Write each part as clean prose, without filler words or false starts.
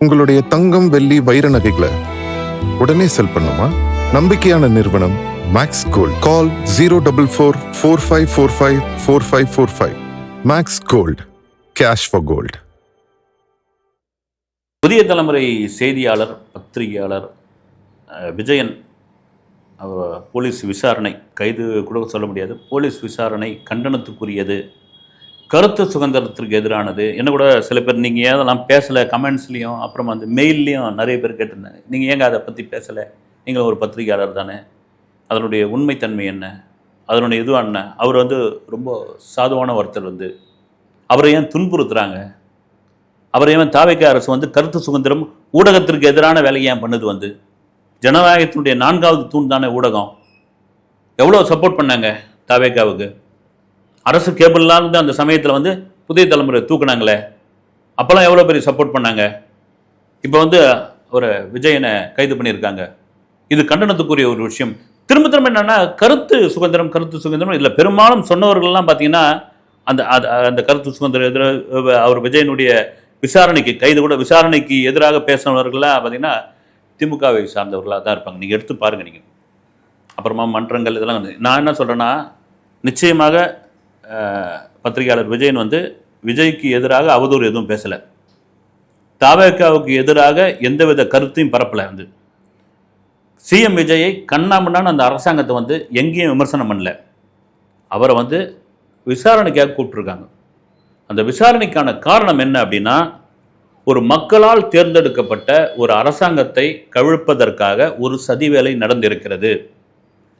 உங்களுடைய தங்கம், வெள்ளி, வைர நகைகளை உடனே செல் பண்ணுமா? நம்பிக்கையான நிறுவனம் Max Gold. Call 04445454545. Max Gold, cash for gold. புதிய தலைமுறை செய்தியாளர், பத்திரிகையாளர் விஜயன் போலீஸ் விசாரணை, கைது கூட சொல்ல முடியாது, போலீஸ் விசாரணை கண்டனத்துக்குரியது, கருத்து சுதந்திரத்திற்கு எதிரானது. என்ன கூட சில பேர் நீங்கள் ஏதெல்லாம் பேசலை கமெண்ட்ஸ்லேயும் அப்புறம் அந்த மெயில்லையும் நிறைய பேர் கேட்டிருந்தாங்க, நீங்கள் ஏங்க அதை பற்றி பேசலை, நீங்கள் ஒரு பத்திரிகையாளர் தானே, அதனுடைய உண்மைத்தன்மை என்ன, அதனுடைய இதுவாக என்ன, அவர் ரொம்ப சாதுவான ஒருத்தர், அவரை ஏன் துன்புறுத்துகிறாங்க, அவரை ஏன் தாவேக அரசு கருத்து சுதந்திரம், ஊடகத்திற்கு எதிரான வேலையை ஏன் பண்ணுது, ஜனநாயகத்தினுடைய 4வது தூண் தானே ஊடகம். எவ்வளோ சப்போர்ட் பண்ணாங்க தாவேகாவுக்கு, அரசு கேபிள்லாம் இருந்து அந்த சமயத்தில் புதிய தலைமுறை தூக்குனாங்களே, அப்போல்லாம் எவ்வளோ பெரிய சப்போர்ட் பண்ணாங்க. இப்போ ஒரு விஜயனை கைது பண்ணியிருக்காங்க. இது கண்டனத்துக்குரிய ஒரு விஷயம். திரும்ப திரும்ப என்னென்னா கருத்து சுதந்திரம் இதில் பெரும்பாலும் சொன்னவர்கள்லாம் பார்த்தீங்கன்னா அந்த அந்த கருத்து சுதந்திரம் எதிராக அவர் விஜயனுடைய விசாரணைக்கு கைது கூட விசாரணைக்கு எதிராக பேசினவர்கள்லாம் பார்த்தீங்கன்னா திமுகவை சார்ந்தவர்களாக தான் இருப்பாங்க. நீங்கள் எடுத்து பாருங்கள். நீங்கள் அப்புறமா மன்றங்கள் இதெல்லாம் நான் என்ன சொல்கிறேன்னா, நிச்சயமாக பத்திரிகையாளர் விஜயன் விஜய்க்கு எதிராக அவதூறு எதுவும் பேசலை, தாவேகாவுக்கு எதிராக எந்தவித கருத்தையும் பரப்பலை. சிஎம் விஜயை கண்ணாமண்ணான்னு அந்த அரசாங்கத்தை எங்கேயும் விமர்சனம் பண்ணல. அவரை விசாரணைக்காக கூப்பிட்டுருக்காங்க. அந்த விசாரணைக்கான காரணம் என்ன அப்படின்னா, ஒரு மக்களால் தேர்ந்தெடுக்கப்பட்ட ஒரு அரசாங்கத்தை கவிழ்ப்பதற்காக ஒரு சதி வேலை நடந்திருக்கிறது.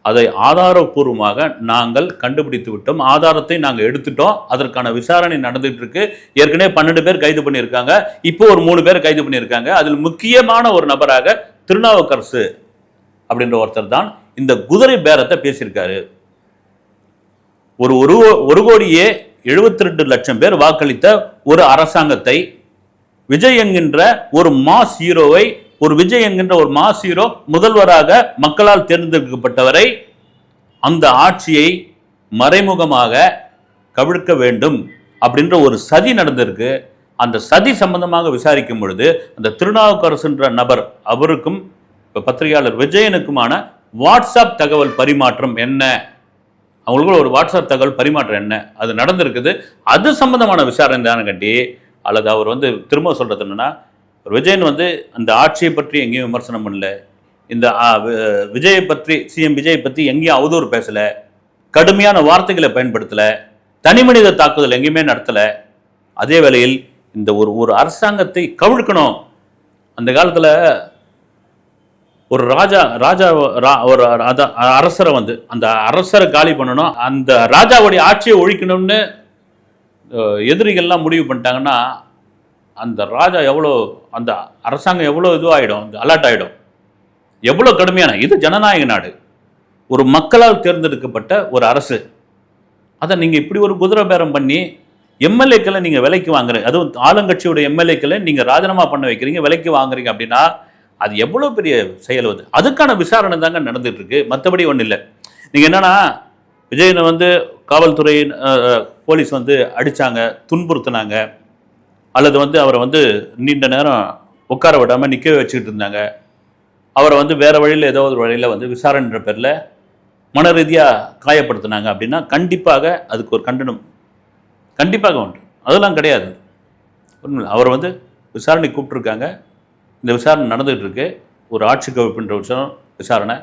அதை ஆதாரபூர்வமாக நாங்கள் கண்டுபிடித்து விட்டோம், ஆதாரத்தை நாங்கள் எடுத்துட்டோம், அதற்கான விசாரணை நடந்துட்டு இருக்கு. ஏற்கனவே 12 பேர் கைது பண்ணியிருக்காங்க, இப்போ ஒரு 3 பேர் கைது பண்ணியிருக்காங்க. அதில் முக்கியமான ஒரு நபராக திருநாவுக்கரசு அப்படின்ற ஒருத்தர் தான் இந்த குதிரை பேரத்தை பேசியிருக்காரு. ஒரு கோடியே 72 லட்சம் பேர் வாக்களித்த ஒரு அரசாங்கத்தை, விஜய் என்கின்ற ஒரு மாஸ் ஹீரோவை, ஒரு மாஸ் ஹீரோ முதல்வராக மக்களால் தேர்ந்தெடுக்கப்பட்டவரை, அந்த ஆட்சியை மறைமுகமாக கவிழ்க்க வேண்டும் அப்படின்ற ஒரு சதி நடந்திருக்கு. அந்த சதி சம்பந்தமாக விசாரிக்கும் பொழுது அந்த திருநாவுக்கரசுன்ற நபர், அவருக்கும் பத்திரிகையாளர் விஜயனுக்குமான வாட்ஸ்அப் தகவல் பரிமாற்றம் என்ன, அவங்களுக்குள்ள ஒரு வாட்ஸ்அப் தகவல் பரிமாற்றம் என்ன, அது நடந்திருக்குது. அது சம்பந்தமான விசாரணை தானே கட்டி, அல்லது அவர் திரும்ப சொல்கிறது என்னென்னா, விஜயன் அந்த ஆட்சியை பற்றி எங்கேயும் விமர்சனம் பண்ணல, இந்த விஜயை பற்றி, சிஎம் விஜய் பற்றி எங்கேயும் அவதூறு பேசலை, கடுமையான வார்த்தைகளை பயன்படுத்தலை, தனி மனித தாக்குதல் எங்கேயுமே நடத்தலை. அதே வேளையில் இந்த ஒரு அரசாங்கத்தை கவிழ்க்கணும். அந்த காலத்தில் ஒரு ஒரு அரசரை அந்த அரசரை காலி பண்ணணும், அந்த ராஜாவுடைய ஆட்சியை ஒழிக்கணும்னு எதிரிகள்லாம் முடிவு பண்ணிட்டாங்கன்னா, அந்த ராஜா எவ்வளோ, அந்த அரசாங்கம் எவ்வளோ இதுவாகிடும், அலர்ட் ஆகிடும். எவ்வளோ கடுமையான, இது ஜனநாயக நாடு, ஒரு மக்களால் தேர்ந்தெடுக்கப்பட்ட ஒரு அரசு. அதை நீங்கள் இப்படி ஒரு குதிரை பேரம் பண்ணி எம்எல்ஏக்களை நீங்கள் விலைக்கு வாங்குறீங்க, அதுவும் ஆளுங்கட்சியோட எம்எல்ஏக்களை நீங்கள் ராஜினாமா பண்ண வைக்கிறீங்க, விலைக்கு வாங்குறீங்க அப்படின்னா அது எவ்வளோ பெரிய செயல். அதுக்கான விசாரணை தாங்க நடந்துட்டு இருக்கு, மற்றபடி ஒன்றும் இல்லை. நீங்கள் என்னன்னா, விஜயனை காவல்துறை போலீஸ் அடித்தாங்க, துன்புறுத்தினாங்க, அல்லது அவரை நீண்ட நேரம் உட்கார விடாமல் நிற்கவே வச்சுக்கிட்டு இருந்தாங்க, அவரை வேறு வழியில் ஏதோ ஒரு வழியில் விசாரணைன்ற பேரில் மன ரீதியாக காயப்படுத்தினாங்க அப்படின்னா கண்டிப்பாக அதுக்கு ஒரு கண்டனம் கண்டிப்பாக உண்டு. அதெல்லாம் கிடையாது. அவர் விசாரணை கூப்பிட்ருக்காங்க, இந்த விசாரணை நடந்துகிட்டு இருக்கு, ஒரு ஆட்சி கவிழ்ப்புன்ற விசாரணை.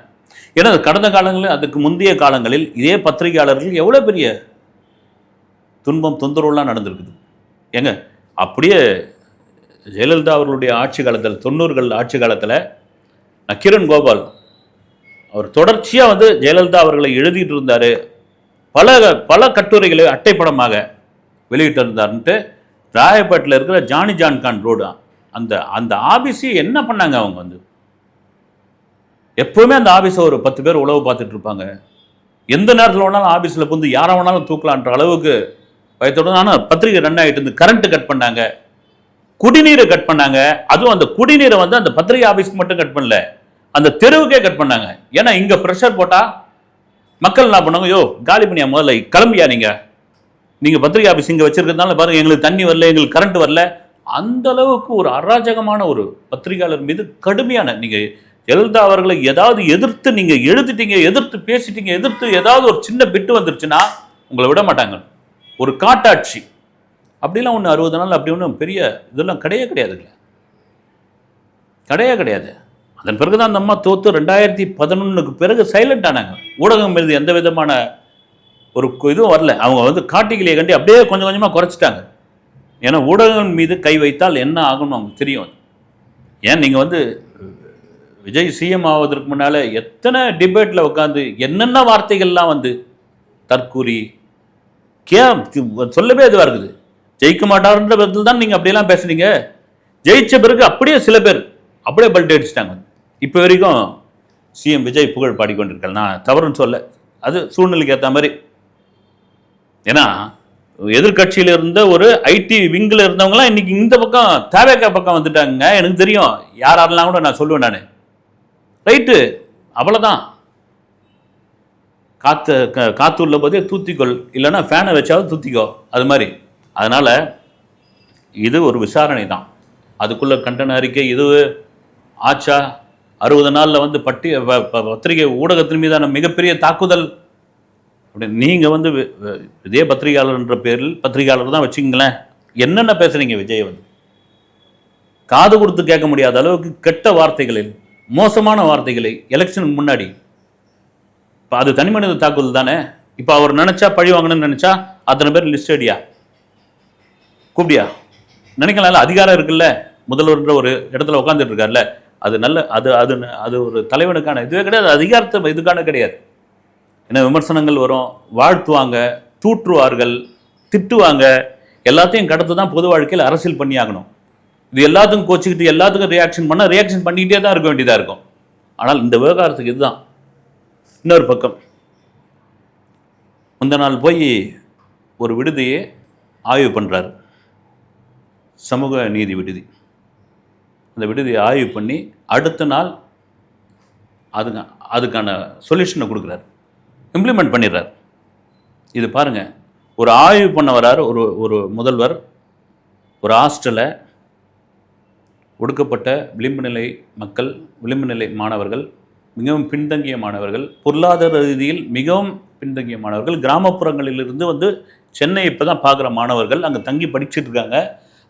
ஏன்னா கடந்த காலங்களில், அதுக்கு முந்தைய காலங்களில் இதே பத்திரிகையாளர்கள் எவ்வளோ பெரிய துன்பம் தொந்தரவுலாம் நடந்திருக்குது. ஏங்க அப்படியே ஜெயலலிதா அவர்களுடைய ஆட்சி காலத்தில், 90கள் ஆட்சி காலத்தில் நக்கீரன் கோபால் அவர் தொடர்ச்சியாக ஜெயலலிதா அவர்களை எழுதிட்டு இருந்தார், பல கட்டுரைகளை அட்டைப்படமாக வெளியிட்டு இருந்தார்ன்ட்டு ராயப்பேட்டில் இருக்கிற ஜானி ஜான்கான் ரோடு அந்த ஆபீஸை என்ன பண்ணாங்க அவங்க எப்பவுமே அந்த ஆபீஸை ஒரு 10 பேர் உழவு பார்த்துட்டு இருப்பாங்க. எந்த நேரத்தில் வேணாலும் ஆபீஸில் யாரை வேணாலும் தூக்கலான்ற அளவுக்கு பயத்தோடு. ஆனால் பத்திரிகை ரன் ஆகிட்டு இருந்து கரண்ட்டு கட் பண்ணாங்க, குடிநீரை கட் பண்ணாங்க. அதுவும் அந்த குடிநீரை அந்த பத்திரிகை ஆபீஸ்க்கு மட்டும் கட் பண்ணல, அந்த தெருவுக்கே கட் பண்ணாங்க. ஏன்னா இங்கே ப்ரெஷர் போட்டால் மக்கள் என்ன பண்ணாங்க, யோ காலி பண்ணியா, முதல்ல கிளம்பியா, நீங்கள் பத்திரிகை ஆபீஸ் இங்கே வச்சிருக்கிறதுனால பாருங்க, எங்களுக்கு தண்ணி வரல, எங்களுக்கு கரண்ட் வரல, அந்த அளவுக்கு ஒரு அராஜகமான ஒரு பத்திரிகையாளர் மீது கடுமையான, நீங்க ஜெயலலிதா அவர்களை ஏதாவது எதிர்த்து நீங்க எழுதிட்டீங்க, எதிர்த்து பேசிட்டீங்க, எதிர்த்து ஏதாவது ஒரு சின்ன பிட்டு வந்துருச்சுன்னா உங்களை விட மாட்டாங்க. ஒரு காட்டாட்சி அப்படிலாம் ஒன்று 60 நாள் அப்படி ஒன்றும் பெரிய இதெல்லாம் கிடையாதுங்க, கிடையாது. அதன் பிறகுதான் அந்த அம்மா தோத்து 2011 பிறகு சைலண்ட் ஆனாங்க. ஊடகம் மீது எந்த விதமான ஒரு இதுவும் வரல. அவங்க வந்து காட்டிகளையை கண்டி அப்படியே கொஞ்சம் கொஞ்சமாக குறைச்சிட்டாங்க. ஏன்னா ஊடகங்கள் மீது கை வைத்தால் என்ன ஆகும்னு அவங்களுக்கு தெரியும். ஏன் நீங்கள் வந்து விஜய் சிஎம் ஆவதற்கு முன்னால் எத்தனை டிபேட்டில் உட்காந்து என்னென்ன வார்த்தைகள்லாம் வந்து தற்கூரி சொல்லவே இதுவாக இருக்குது. ஜெயிக்க மாட்டார்ன்ற விதத்தில் தான் நீங்கள் அப்படியெல்லாம் பேசுனீங்க. ஜெயிச்ச பிறகு அப்படியே சில பேர் அப்படியே பல்ட் அடிச்சிட்டாங்க. இப்போ வரைக்கும் சிஎம் விஜய் புகழ் பாடிக்கொண்டிருக்காரு. நான் தவறுன்னு சொல்ல, அது சூழ்நிலைக்கு ஏற்ற மாதிரி. ஏன்னா எதிர்கட்சியில் இருந்த ஒரு ஐடி விங்கில் இருந்தவங்களாம் இன்னைக்கு இந்த பக்கம் தேவைக்கா பக்கம் வந்துட்டாங்க. எனக்கு தெரியும் யாரெல்லாம் கூட நான் சொல்லுவேன். நான் ரைட்டு, அவ்வளோதான். காற்று உள்ள போதே தூத்திக்கொள், இல்லைன்னா ஃபேனை வச்சாவது தூத்திக்கோ, அது மாதிரி. அதனால் இது ஒரு விசாரணை தான். அதுக்குள்ள கண்டன அறிக்கை இது ஆச்சா? 60 நாளில் வந்து பத்திரிகை ஊடகத்தின் மீதான மிகப்பெரிய தாக்குதல் அப்படி. நீங்கள் வந்து இதே பத்திரிகையாளர்ன்ற பேரில் பத்திரிகையாளர் தான் வச்சுங்களேன், என்னென்ன பேசுகிறீங்க விஜய் வந்து காது கொடுத்து கேட்க முடியாத அளவுக்கு கெட்ட வார்த்தைகளில், மோசமான வார்த்தைகளை எலெக்ஷனுக்கு முன்னாடி. இப்போ அது தனி மனித தாக்குதல் தானே. இப்போ அவர் நினச்சா பழி வாங்கணும்னு நினச்சா அத்தனை பேர் லிஸ்ட் அடியா கூப்பிடியா நினைக்கலாம்ல. அதிகாரம் இருக்குல்ல, முதல்வர்ன்ற ஒரு இடத்துல உட்காந்துட்டு இருக்கார்ல, அது நல்ல அது அது அது ஒரு தலைவனுக்கான இதுவே கிடையாது, அதிகாரத்தை இதுக்கான கிடையாது. ஏன்னா விமர்சனங்கள் வரும், வாழ்த்துவாங்க, தூற்றுவார்கள், திட்டுவாங்க, எல்லாத்தையும் கடத்து தான் பொது வாழ்க்கையில் அரசியல் பண்ணி ஆகணும். இது எல்லாத்துக்கும் கோச்சிக்கிட்டு எல்லாத்துக்கும் ரியாக்ஷன் பண்ணால் ரியாக்ஷன் பண்ணிக்கிட்டே தான் இருக்க வேண்டியதாக இருக்கும். ஆனால் இந்த விவகாரத்துக்கு இதுதான். இன்னொரு பக்கம் முந்த நாள் போய் ஒரு விடுதியை ஆய்வு பண்ணுறாரு, சமூக நீதி விடுதி. அந்த விடுதியை ஆய்வு பண்ணி அடுத்த நாள் அதுக்கான சொல்யூஷனை கொடுக்குறாரு, இம்ப்ளிமெண்ட் பண்ணிடுறார். இது பாருங்கள், ஒரு ஆய்வு பண்ண வரார் ஒரு முதல்வர். ஒரு ஹாஸ்டலை ஒடுக்கப்பட்ட விளிம்பு நிலை மக்கள், விளிம்பு நிலை மாணவர்கள், மிகவும் பின்தங்கிய மாணவர்கள், பொருளாதார ரீதியில் மிகவும் பின்தங்கிய மாணவர்கள், கிராமப்புறங்களிலிருந்து வந்து சென்னை இப்போ தான் பார்க்குற மாணவர்கள் அங்கே தங்கி படிச்சுட்டு இருக்காங்க.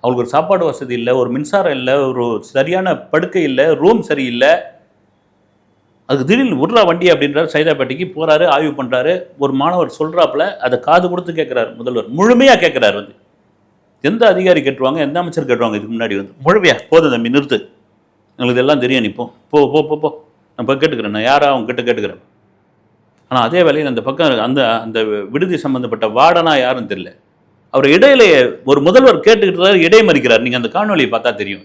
அவங்களுக்கு ஒரு சாப்பாடு வசதி இல்லை, ஒரு மின்சாரம் இல்லை, ஒரு சரியான படுக்கை இல்லை, ரூம் சரியில்லை. அதுக்கு திடீர்னு விட்றா வண்டி அப்படின்றார். சைதாப்பேட்டைக்கு போகிறாரு, ஆய்வு பண்ணுறாரு. ஒரு மாணவர் சொல்கிறாப்புல, அதை காது கொடுத்து கேட்குறாரு முதல்வர், முழுமையாக கேட்குறாரு. வந்து எந்த அதிகாரி கேட்டுருவாங்க, எந்த அமைச்சர் கேட்டுருவாங்க இதுக்கு முன்னாடி? வந்து முழுமையாக போதும் தம்பி நிறுத்து, எங்களுக்கு எல்லாம் தெரியும், நீ போ போ போ போ நான் இப்போ கேட்டுக்கிறேன், நான் யாராக அவங்க கிட்ட கேட்டுக்கிறேன். ஆனால் அதே வேளையில் அந்த பக்கம் அந்த அந்த விடுதி சம்மந்தப்பட்ட வார்டனா யாரும் தெரியல. அவர் இடையில ஒரு முதல்வர் கேட்டுக்கிட்டு இடைமறிக்கிறார். நீங்கள் அந்த காணொலியை பார்த்தா தெரியும்.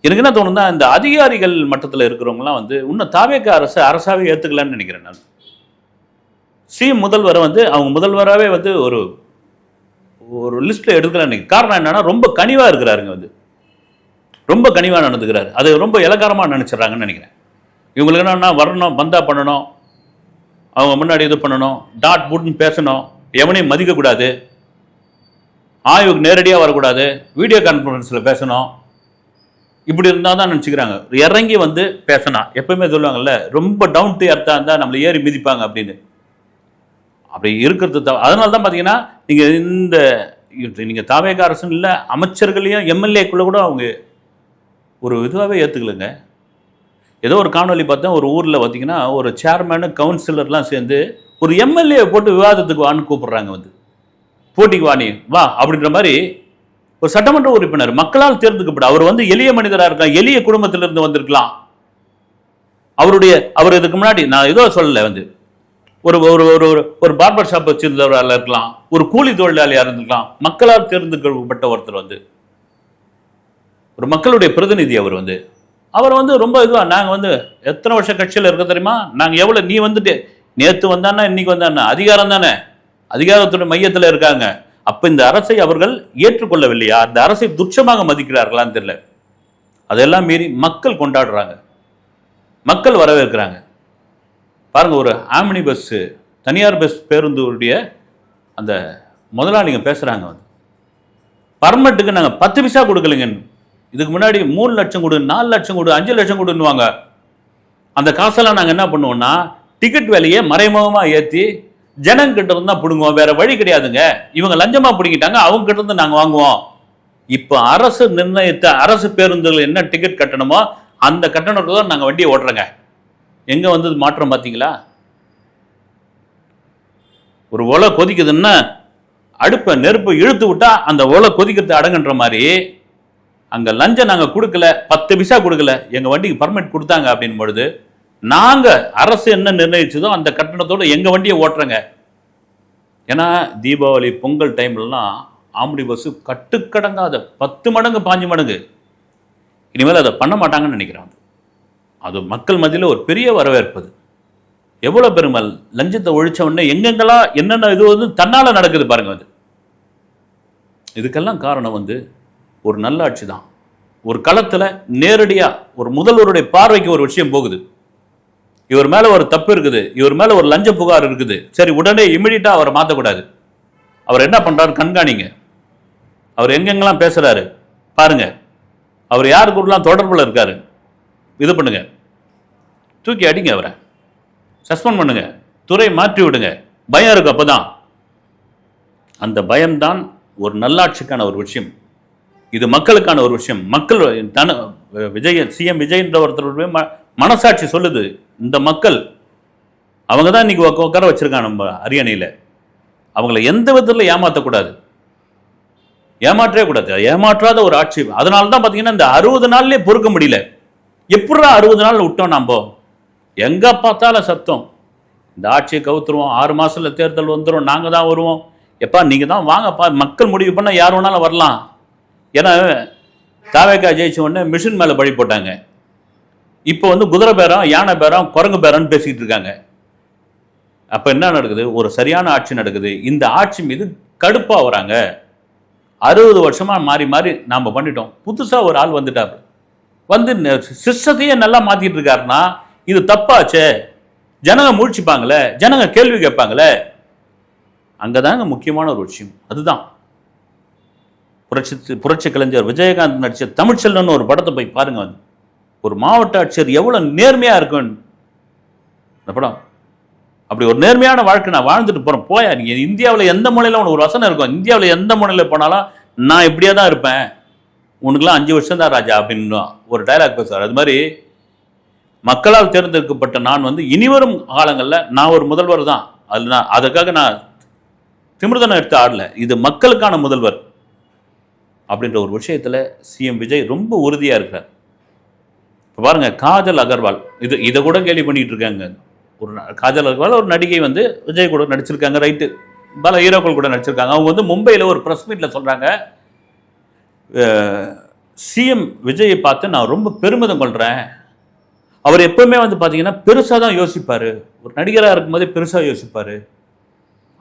எனக்கு என்ன தோணுன்னா, இந்த அதிகாரிகள் மட்டத்தில் இருக்கிறவங்களாம் வந்து இன்னும் தாவேக அரசாவே ஏற்றுக்கலான்னு நினைக்கிறேன் நான். சிஎம் முதல்வரை வந்து அவங்க முதல்வராகவே வந்து ஒரு லிஸ்ட்டில் எடுக்கலான்னு. காரணம் என்னன்னா, ரொம்ப கனிவாக இருக்கிறாருங்க, வந்து ரொம்ப கனிவாக நடந்துக்கிறாரு. அது ரொம்ப இலக்காரமாக நினச்சிட்றாங்கன்னு நினைக்கிறேன். இவங்களுக்கு என்னன்னா, வரணும், பந்தா பண்ணணும், அவங்க முன்னாடி இது பண்ணணும், டாட் பூட்னு பேசணும், எவனையும் மதிக்கக்கூடாது, ஆய்வுக்கு நேரடியாக வரக்கூடாது, வீடியோ கான்ஃபரன்ஸில் பேசணும், இப்படி இருந்தால் தான் நினச்சிக்கிறாங்க. இறங்கி வந்து பேசணும். எப்பவுமே சொல்லுவாங்கல்ல, ரொம்ப டவுன் டு எர்த்தாக இருந்தால் நம்மளை ஏறி மிதிப்பாங்க அப்படின்னு. அப்படி இருக்கிறது அதனால தான் பார்த்தீங்கன்னா, நீங்கள் தாவேக அரசுன்னு இல்லை, அமைச்சர்களையும் எம்எல்ஏக்குள்ளே கூட அவங்க ஒரு இதுவாகவே ஏற்றுக்கலுங்க. ஏதோ ஒரு காணொலி பார்த்தேன், ஒரு ஊரில் பார்த்தீங்கன்னா ஒரு சேர்மேனு கவுன்சிலர்லாம் சேர்ந்து ஒரு எம்எல்ஏ போட்டு விவாதத்துக்கு வான்னு கூப்பிட்றாங்க. வந்து போட்டிக்கு வாணி வா அப்படின்ற மாதிரி. ஒரு சட்டமன்ற உறுப்பினர் மக்களால் தேர்ந்தெடுக்கப்பட்ட அவர் வந்து எளிய மனிதராக இருக்கலாம், எளிய குடும்பத்திலிருந்து வந்திருக்கலாம். அவர் இதுக்கு முன்னாடி நான் ஏதோ சொல்லலை, வந்து ஒரு ஒரு ஒரு பார்பர் ஷாப் வச்சிருந்தவரால் இருக்கலாம், ஒரு கூலி தொழிலாளியாக இருந்திருக்கலாம். மக்களால் தேர்ந்தெடுக்கப்பட்ட ஒருத்தர் வந்து ஒரு மக்களுடைய பிரதிநிதி. அவர் வந்து ரொம்ப இதுவாக, நாங்கள் வந்து எத்தனை வருஷம் கட்சியில் இருக்க தெரியுமா, நாங்கள் எவ்வளோ, நீ வந்துட்டு நேற்று வந்தானா இன்னைக்கு வந்தானா, அதிகாரம் தானே, அதிகாரத்துடைய மையத்தில் இருக்காங்க. அப்போ இந்த அரசை அவர்கள் ஏற்றுக்கொள்ளவில்லையா, அந்த அரசை துச்சமாக மதிக்கிறார்களான்னு தெரியல. அதெல்லாம் மீறி மக்கள் கொண்டாடுறாங்க, மக்கள் வரவேற்கிறாங்க. பாருங்க, ஒரு ஆம்னி பஸ், தனியார் பஸ் பேருந்துடைய அந்த முதலாளிங்க பேசுகிறாங்க. வந்து பர்மனெண்ட்டுக்கு நாங்கள் 10 பைசா கொடுக்கலைங்க. இதுக்கு முன்னாடி 3 லட்சம் கொடு, 4 லட்சம் கொடு, 5 லட்சம் கொடுன்னுவாங்க. அந்த காசெல்லாம் நாங்கள் என்ன பண்ணுவோம்னா டிக்கெட் விலையை மறைமுகமாக ஏற்றி ஜனங்கிட்ட இருந்து தான் பிடுங்குவோம். வேற வழி கிடையாதுங்க. இவங்க லஞ்சமா பிடிங்கிட்டாங்க, அவங்க கிட்ட இருந்து நாங்கள் வாங்குவோம். இப்போ அரசு நிர்ணயித்த அரசு பேருந்துகள் என்ன டிக்கெட் கட்டணுமோ அந்த கட்டணத்தில் தான் நாங்கள் வண்டியை ஓட்டுறோங்க. எங்கே வந்தது மாற்றம் பார்த்தீங்களா? ஒரு ஒலை கொதிக்குதுன்னா அடுப்பை நெருப்பை இழுத்து விட்டா அந்த ஒலை கொதிக்கிறது அடங்குன்ற மாதிரி அங்கே லஞ்சம் நாங்கள் கொடுக்கல, 10 பைசா கொடுக்கல, எங்கள் வண்டிக்கு பர்மிட் கொடுத்தாங்க அப்படின் பொழுது நாங்கள் அரசு என்ன நிர்ணயிச்சதோ அந்த கட்டணத்தோடு எங்கள் வண்டியை ஓட்டுறோங்க. ஏன்னா தீபாவளி பொங்கல் டைம்லலாம் ஆம்படி பஸ்ஸு கட்டுக்கடங்காத 10 மடங்கு 5 மடங்கு. இனிமேல் அதை பண்ண மாட்டாங்கன்னு நினைக்கிறாங்க. அது மக்கள் மத்தியில் ஒரு பெரிய வரவேற்பது. எவ்வளோ பெருமல் லஞ்சத்தை ஒழிச்ச உடனே எங்கெங்கெல்லாம் என்னென்ன இது வந்து தன்னால் நடக்குது பாருங்க. அது இதுக்கெல்லாம் காரணம் வந்து ஒரு நல்லாட்சி தான். ஒரு களத்தில் நேரடியாக ஒரு முதல்வருடைய பார்வைக்கு ஒரு விஷயம் போகுது. இவர் மேலே ஒரு தப்பு இருக்குது, இவர் மேலே ஒரு லஞ்ச புகார் இருக்குது, சரி உடனே இமிடியட்டாக அவரை மாற்றக்கூடாது. அவர் என்ன பண்ணுறாரு கண்காணிங்க. அவர் எங்கெங்கெல்லாம் பேசுகிறாரு பாருங்க. அவர் யாரு கூடலாம் தொடர்பில் இருக்காரு இது பண்ணுங்க. தூக்கி அடிங்க, அவரை சஸ்பெண்ட் பண்ணுங்க, துறை மாற்றி விடுங்க. பயம் இருக்கு. அப்போதான் அந்த பயம்தான் ஒரு நல்லாட்சிக்கான ஒரு விஷயம். இது மக்களுக்கான ஒரு விஷயம். மக்கள் சிஎம் விஜய்ன்ற ஒருத்தருடைய மனசாட்சி சொல்லுது, இந்த மக்கள் அவங்க தான் இன்னைக்கு உட்கார வச்சிருக்காங்க நம்ம அரியணையில். அவங்கள எந்த விதத்தில் ஏமாற்றக்கூடாது, ஏமாற்றவே கூடாது. ஏமாற்றாத ஒரு ஆட்சி. அதனால தான் பார்த்தீங்கன்னா இந்த 60 நாள்லேயே பொறுக்க முடியல. எப்படா 60 நாள் விட்டோம் நம்ம? எங்கே பார்த்தாலும் சத்தம், இந்த ஆட்சியை கவுத்துருவோம், 6 மாதத்தில் தேர்தல் வந்துடும், நாங்கள் தான் வருவோம். எப்பா நீங்கள் தான் வாங்கப்பா, மக்கள் முடிவு பண்ணால் யார் வேணாலும் வரலாம். ஏன்னா தாவேக்கா ஜெயிச்ச உடனே மிஷின் மேலே பழி போட்டாங்க. இப்போ வந்து குதிரை பேரம், யானை பேரம், குரங்கு பேரம்னு பேசிக்கிட்டு இருக்காங்க. அப்போ என்ன நடக்குது? ஒரு சரியான ஆட்சி நடக்குது. இந்த ஆட்சி மீது கடுப்பாக வராங்க. 60 வருஷமாக மாறி மாறி நாம் பண்ணிட்டோம். புதுசாக ஒரு ஆள் வந்துட்டார், வந்து சிஸ்டத்தையே நல்லா மாற்றிட்டு இருக்காருன்னா இது தப்பாச்சே. ஜனங்க முழிச்சுப்பாங்களே, ஜனங்க கேள்வி கேட்பாங்களே. அங்கே தாங்க முக்கியமான ஒரு விஷயம். அதுதான் புரட்சி கலைஞர் விஜயகாந்த் நடிச்ச தமிழ்ச்செல்வன் ஒரு படத்தை போய் பாருங்க. வந்து ஒரு மாவட்ட ஆட்சியர் எவ்வளோ நேர்மையாக இருக்கும் இந்த படம். அப்படி ஒரு நேர்மையான வாழ்க்கை நான் வாழ்ந்துட்டு போகிறேன். போயா நீங்கள் இந்தியாவில் எந்த மூலையில் ஒரு வசனம் இருக்கும், இந்தியாவில் எந்த மூலையில் போனாலும் நான் இப்படியே தான் இருப்பேன், உனக்குலாம் 5 வருஷம் தான் ராஜா அப்படின்னு ஒரு டைலாக் பேசுவார். அது மாதிரி மக்களால் தேர்ந்தெடுக்கப்பட்ட நான் வந்து இனிவரும் காலங்களில் நான் ஒரு முதல்வர் தான். அது நான் அதுக்காக நான் திமிர்தனம் எடுத்து ஆடல. இது மக்களுக்கான முதல்வர் அப்படின்ற ஒரு விஷயத்தில் சிஎம் விஜய் ரொம்ப உறுதியாக இருக்கிறார். இப்போ பாருங்கள், காஜல் அகர்வால் இதை கூட கேள்வி பண்ணிகிட்டு இருக்காங்க. ஒரு காஜல் அகர்வால் ஒரு நடிகை வந்து விஜய் கூட நடிச்சிருக்காங்க, ரைட்டு, பல ஹீரோக்கள் கூட நடிச்சிருக்காங்க. அவங்க வந்து மும்பையில் ஒரு ப்ரெஸ் மீட்டில் சொல்கிறாங்க, சிஎம் விஜயை பார்த்து நான் ரொம்ப பெருமிதம் கொள்கிறேன். அவர் எப்பவுமே வந்து பார்த்தீங்கன்னா பெருசாக தான் யோசிப்பார். ஒரு நடிகராக இருக்கும்போதே பெருசாக யோசிப்பார்.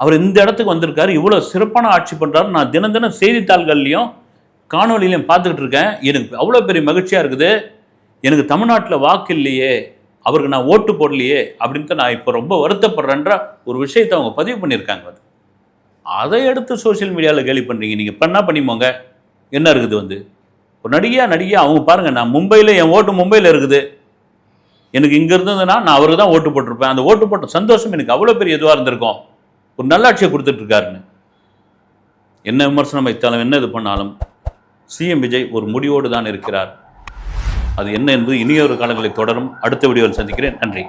அவர் இந்த இடத்துக்கு வந்திருக்காரு, இவ்வளோ சிறப்பான ஆட்சி பண்ணுறாரு. நான் தினம் தினம் செய்தித்தாள்கள்லையும் காணொலியிலையும் பார்த்துக்கிட்டு இருக்கேன். எனக்கு அவ்வளோ பெரிய மகிழ்ச்சியாக இருக்குது. எனக்கு தமிழ்நாட்டில் வாக்கு இல்லையே, அவருக்கு நான் ஓட்டு போடலையே அப்படின்ட்டு நான் இப்போ ரொம்ப வருத்தப்படுறேன்ற ஒரு விஷயத்தை அவங்க பதிவு பண்ணியிருக்காங்க. அதை எடுத்து சோசியல் மீடியாவில் கேள்வி பண்ணுறீங்க. நீங்கள் பண்ணால் பண்ணிப்போங்க, என்ன இருக்குது? வந்து ஒரு நடிகையாக அவங்க பாருங்கள், நான் மும்பையில் என் ஓட்டு மும்பையில் இருக்குது, எனக்கு இங்கே இருந்ததுன்னா நான் அவருக்கு தான் ஓட்டு போட்டிருப்பேன். அந்த ஓட்டு போட்ட சந்தோஷம் எனக்கு அவ்வளோ பெரிய இதுவாக இருந்திருக்கும். ஒரு நல்லாட்சியை கொடுத்துட்ருக்காருன்னு என்ன விமர்சனம் வைத்தாலும் என்ன இது பண்ணாலும் சிஎம் விஜய் ஒரு முடிவோடு தான் இருக்கிறார். அது என்ன என்பது இனியொரு காலங்களில் தொடரும். அடுத்த வீடியோவில் சந்திக்கிறேன். நன்றி.